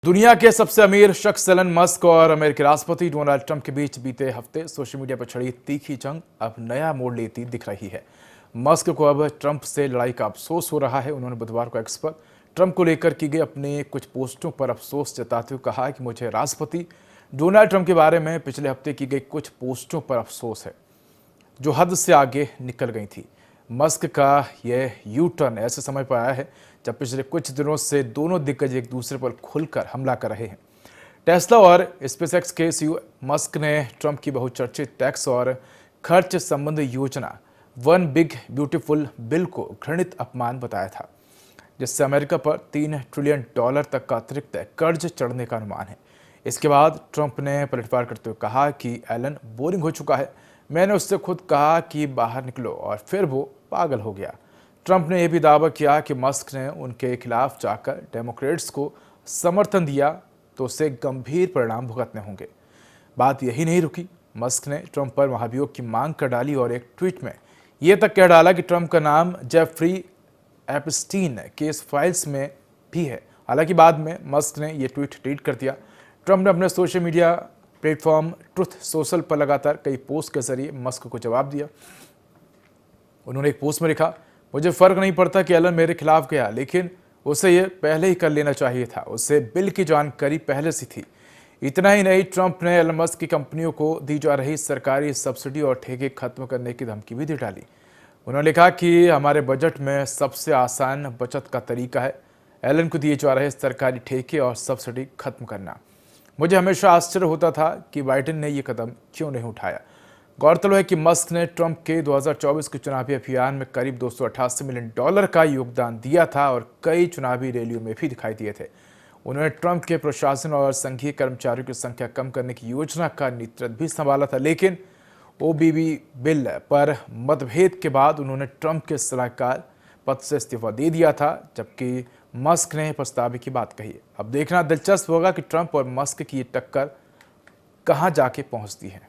दुनिया के सबसे अमीर शख्स एलन मस्क और अमेरिकी राष्ट्रपति डोनाल्ड ट्रंप के बीच बीते हफ्ते सोशल मीडिया पर छिड़ी तीखी जंग अब नया मोड़ लेती दिख रही है। मस्क को अब ट्रंप से लड़ाई का अफसोस हो रहा है। उन्होंने बुधवार को एक्स पर ट्रंप को लेकर की गई अपने कुछ पोस्टों पर अफसोस जताते हुए कहा कि मुझे राष्ट्रपति डोनाल्ड ट्रंप के बारे में पिछले हफ्ते की गई कुछ पोस्टों पर अफसोस है जो हद से आगे निकल गई थी। मस्क का यह यू टर्न ऐसे समय पर आया है जब पिछले कुछ दिनों से दोनों दिग्गज एक दूसरे पर खुलकर हमला कर रहे हैं। टेस्ला और स्पेसएक्स के सीईओ मस्क ने ट्रंप की बहुचर्चित टैक्स और खर्च संबंधी योजना वन बिग ब्यूटीफुल बिल को घृणित अपमान बताया था, जिससे अमेरिका पर $3 ट्रिलियन तक का अतिरिक्त कर्ज चढ़ने का अनुमान है। इसके बाद ट्रंप ने पलटवार करते हुए कहा कि एलन बोरिंग हो चुका है। मैंने उससे खुद कहा कि बाहर निकलो और फिर वो पागल हो गया। ट्रंप ने यह भी दावा किया कि मस्क ने उनके खिलाफ जाकर डेमोक्रेट्स को समर्थन दिया तो उसे गंभीर परिणाम भुगतने होंगे। बात यही नहीं रुकी, मस्क ने ट्रंप पर महाभियोग की मांग कर डाली और एक ट्वीट में यह तक कह डाला कि ट्रंप का नाम जेफरी एपस्टीन केस फाइल्स में भी है। हालांकि बाद में मस्क ने यह ट्वीट डिलीट कर दिया। ट्रंप ने अपने social media platform truth social पर लगातार कई पोस्ट के जरिए मस्क को जवाब दिया। उन्होंने एक पोस्ट में लिखा, मुझे फर्क नहीं पड़ता कि एलन मेरे खिलाफ गया, लेकिन उसे यह पहले ही कर लेना चाहिए था। उसे बिल की जानकारी पहले से थी। इतना ही नहीं, ट्रंप ने एलन मस्क की कंपनियों को दी जा रही सरकारी सब्सिडी और ठेके खत्म करने की धमकी भी दे डाली। उन्होंने लिखा कि हमारे बजट में सबसे आसान बचत का तरीका है एलन को दिए जा रहे सरकारी ठेके और सब्सिडी खत्म करना। मुझे हमेशा आश्चर्य होता था कि बाइडेन ने यह कदम क्यों नहीं उठाया। गौरतलब है कि मस्क ने ट्रंप के 2024 के चुनावी अभियान में करीब $288 मिलियन का योगदान दिया था और कई चुनावी रैलियों में भी दिखाई दिए थे। उन्होंने ट्रंप के प्रशासन और संघीय कर्मचारियों की संख्या कम करने की योजना का नेतृत्व भी संभाला था, लेकिन ओबीबी बिल पर मतभेद के बाद उन्होंने ट्रंप के सलाहकार पद से इस्तीफा दे दिया था, जबकि मस्क ने पछतावे की बात कही। अब देखना दिलचस्प होगा कि ट्रंप और मस्क की टक्कर कहां जाके पहुंचती है।